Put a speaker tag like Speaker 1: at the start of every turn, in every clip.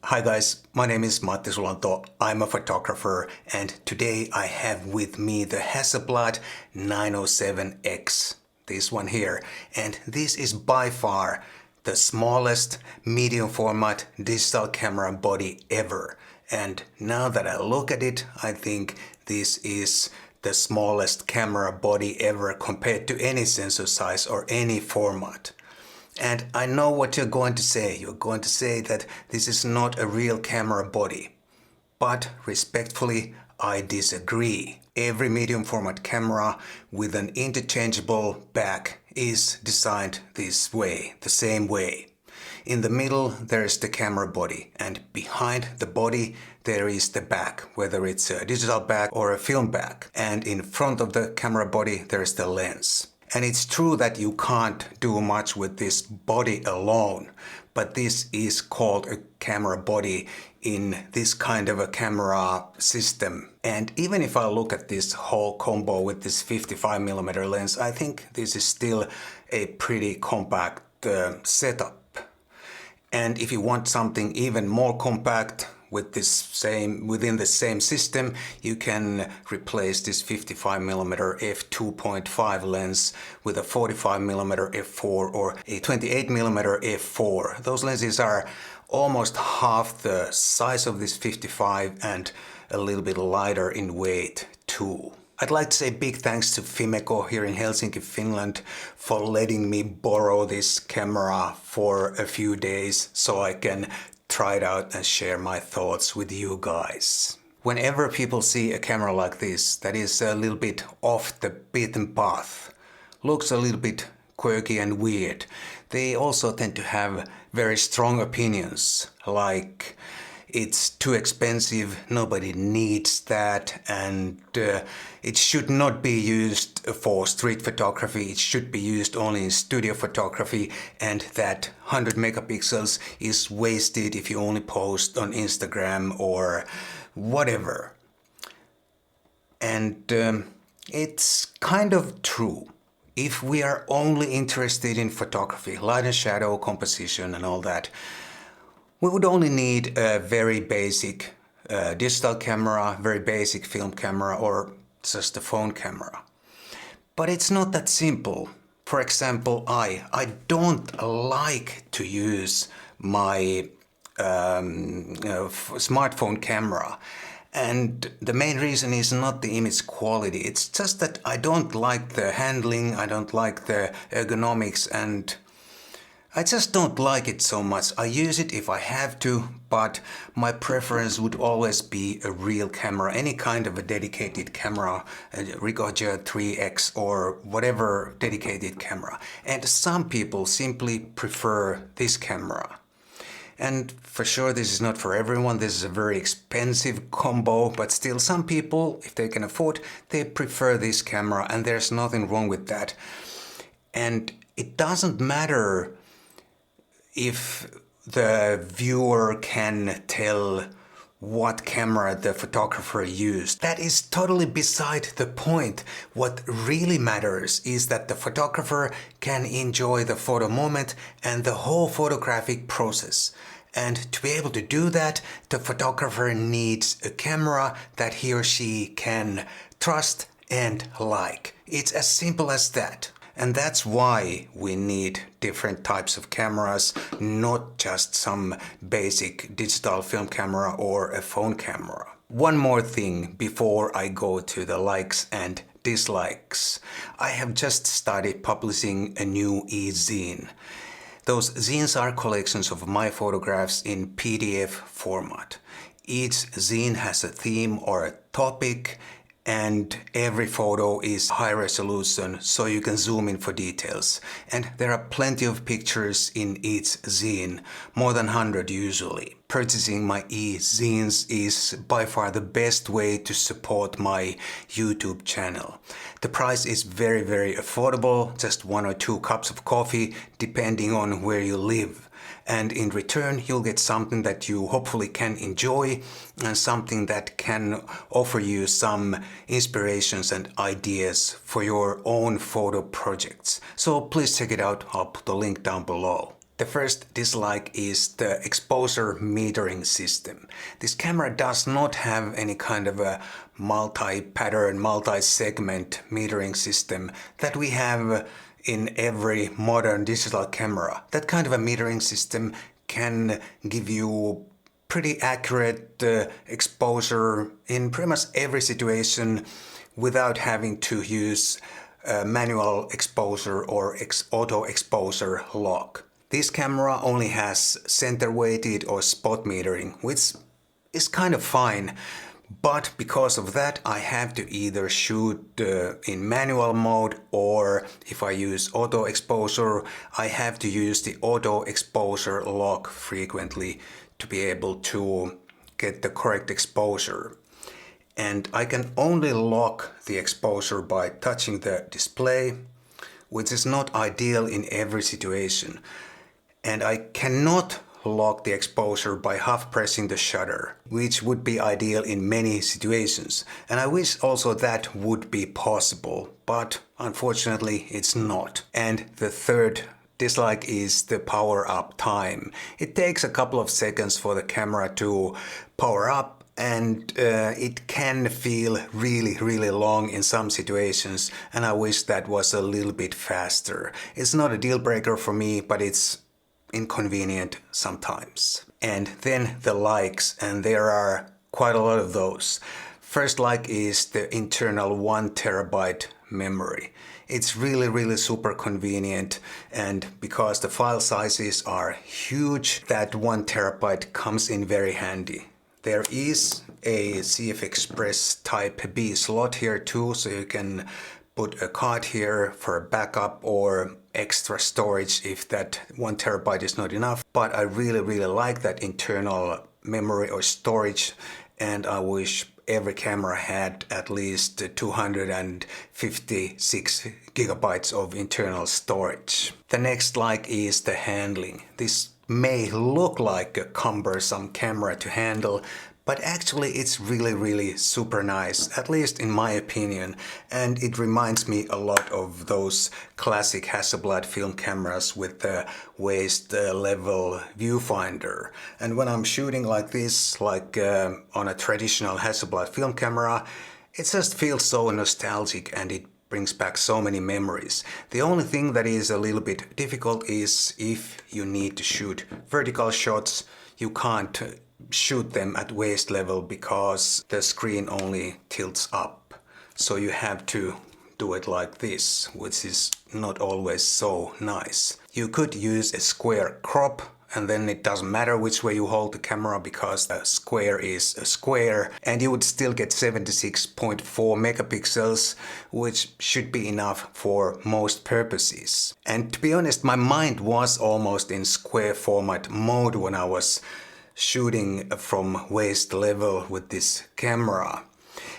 Speaker 1: Hi guys, my name is Matti Sulanto. I'm a photographer and today I have with me the Hasselblad 907X, this one here. And this is by far the smallest medium format digital camera body ever. And now that I look at it, I think this is the smallest camera body ever compared to any sensor size or any format. And I know what you're going to say. You're going to say that this is not a real camera body. But respectfully, I disagree. Every medium format camera with an interchangeable back is designed this way, the same way. In the middle there is the camera body, and behind the body there is the back, whether it's a digital back or a film back. And in front of the camera body there is the lens. And it's true that you can't do much with this body alone, but this is called a camera body in this kind of a camera system. And even if I look at this whole combo with this 55mm lens, I think this is still a pretty compact setup. And if you want something even more compact with within the same system, you can replace this 55mm f2.5 lens with a 45mm f4 or a 28mm f4. Those lenses are almost half the size of this 55 and a little bit lighter in weight too. I'd like to say big thanks to Fimeco here in Helsinki, Finland for letting me borrow this camera for a few days so I can try it out and share my thoughts with you guys. Whenever people see a camera like this that is a little bit off the beaten path, looks a little bit quirky and weird, they also tend to have very strong opinions, like it's too expensive, nobody needs that, and it should not be used for street photography, it should be used only in studio photography, and that 100 megapixels is wasted if you only post on Instagram or whatever. And it's kind of true. If we are only interested in photography, light and shadow, composition and all that, we would only need a very basic digital camera, very basic film camera, or just a phone camera. But it's not that simple. For example, I don't like to use my smartphone camera. And the main reason is not the image quality. It's just that I don't like the handling, I don't like the ergonomics, and I just don't like it so much. I use it if I have to, but my preference would always be a real camera, any kind of a dedicated camera, a Ricoh 3X or whatever dedicated camera. And some people simply prefer this camera. And for sure this is not for everyone, this is a very expensive combo, but still some people, if they can afford, they prefer this camera, and there's nothing wrong with that. And it doesn't matter if the viewer can tell what camera the photographer used. That is totally beside the point. What really matters is that the photographer can enjoy the photo moment and the whole photographic process. And to be able to do that, the photographer needs a camera that he or she can trust and like. It's as simple as that. And that's why we need different types of cameras, not just some basic digital film camera or a phone camera. One more thing before I go to the likes and dislikes. I have just started publishing a new E-Zine. Those zines are collections of my photographs in PDF format. Each zine has a theme or a topic, and every photo is high resolution, so you can zoom in for details. And there are plenty of pictures in each zine, more than 100 usually. Purchasing my e-zines is by far the best way to support my YouTube channel. The price is very, very affordable, just 1 or 2 cups of coffee, depending on where you live. And in return you'll get something that you hopefully can enjoy and something that can offer you some inspirations and ideas for your own photo projects. So please check it out, I'll put the link down below. The first dislike is the exposure metering system. This camera does not have any kind of a multi-pattern, multi-segment metering system that we have in every modern digital camera. That kind of a metering system can give you pretty accurate exposure in pretty much every situation without having to use manual exposure or auto exposure lock. This camera only has center weighted or spot metering, which is kind of fine, but because of that I have to either shoot in manual mode, or if I use auto exposure I have to use the auto exposure lock frequently to be able to get the correct exposure. And I can only lock the exposure by touching the display, which is not ideal in every situation. And I cannot lock the exposure by half pressing the shutter, which would be ideal in many situations. And I wish also that would be possible, but unfortunately it's not. And the third dislike is the power up time. It takes a couple of seconds for the camera to power up, and it can feel really long in some situations, and I wish that was a little bit faster. It's not a deal breaker for me, but it's inconvenient sometimes. And then the likes, and there are quite a lot of those. First like is the internal 1 terabyte memory. It's really super convenient, and because the file sizes are huge, that 1 terabyte comes in very handy. There is a CF Express Type B slot here too, so you can put a card here for a backup or extra storage if that 1 terabyte is not enough. But I really like that internal memory or storage, and I wish every camera had at least 256 gigabytes of internal storage. The next like is the handling. This may look like a cumbersome camera to handle, but actually it's really super nice, at least in my opinion, and it reminds me a lot of those classic Hasselblad film cameras with the waist level viewfinder. And when I'm shooting like this, like on a traditional Hasselblad film camera, it just feels so nostalgic and it brings back so many memories. The only thing that is a little bit difficult is if you need to shoot vertical shots, you can't shoot them at waist level because the screen only tilts up. So you have to do it like this, which is not always so nice. You could use a square crop, and then it doesn't matter which way you hold the camera because the square is a square, and you would still get 76.4 megapixels, which should be enough for most purposes. And to be honest, my mind was almost in square format mode when I was shooting from waist level with this camera.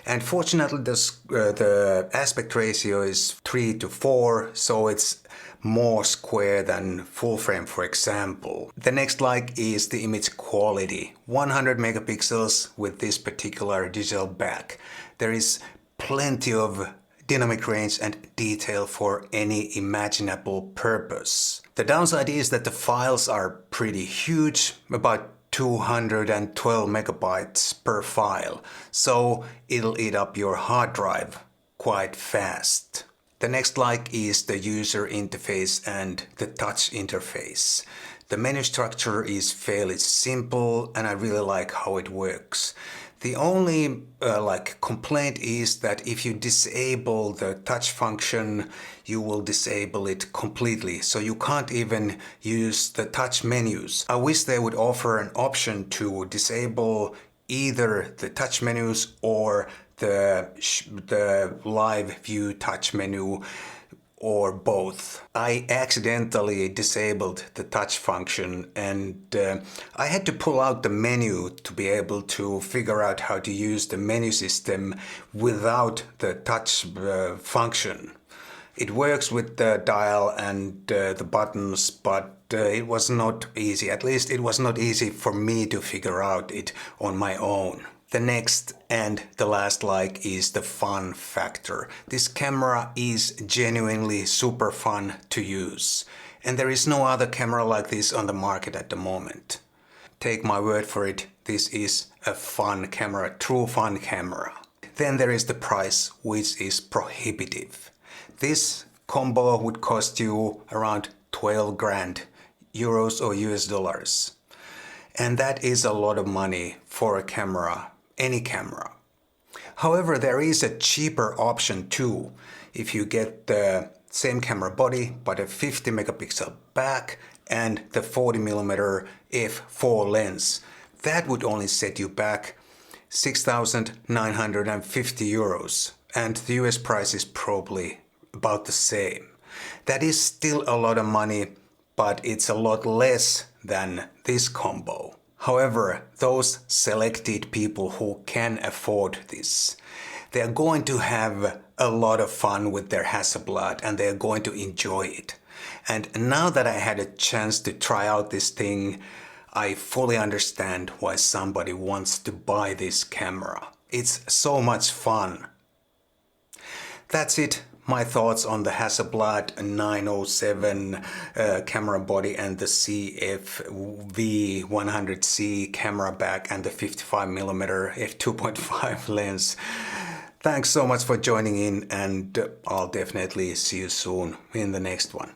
Speaker 1: And fortunately the aspect ratio is 3:4, so it's more square than full frame, for example. The next like is the image quality. 100 megapixels with this particular digital back. There is plenty of dynamic range and detail for any imaginable purpose. The downside is that the files are pretty huge, about 212 megabytes per file, so it'll eat up your hard drive quite fast. The next like is the user interface and the touch interface. The menu structure is fairly simple and I really like how it works. The only complaint is that if you disable the touch function, you will disable it completely. So you can't even use the touch menus. I wish they would offer an option to disable either the touch menus or the live view touch menu, or both. I accidentally disabled the touch function and I had to pull out the menu to be able to figure out how to use the menu system without the touch function. It works with the dial and the buttons, but it was not easy. At least it was not easy for me to figure out it on my own. The next and the last like is the fun factor. This camera is genuinely super fun to use. And there is no other camera like this on the market at the moment. Take my word for it, this is a fun camera, true fun camera. Then there is the price, which is prohibitive. This combo would cost you around 12 grand euros or US dollars. And that is a lot of money for a camera, any camera. However, there is a cheaper option too. If you get the same camera body but a 50 megapixel back and the 40mm f4 lens, that would only set you back 6,950 euros, and the US price is probably about the same. That is still a lot of money, but it's a lot less than this combo. However, those selected people who can afford this, they are going to have a lot of fun with their Hasselblad and they are going to enjoy it. And now that I had a chance to try out this thing, I fully understand why somebody wants to buy this camera. It's so much fun. That's it. My thoughts on the Hasselblad 907 camera body and the CFV100C camera back and the 55mm f2.5 lens. Thanks so much for joining in, and I'll definitely see you soon in the next one.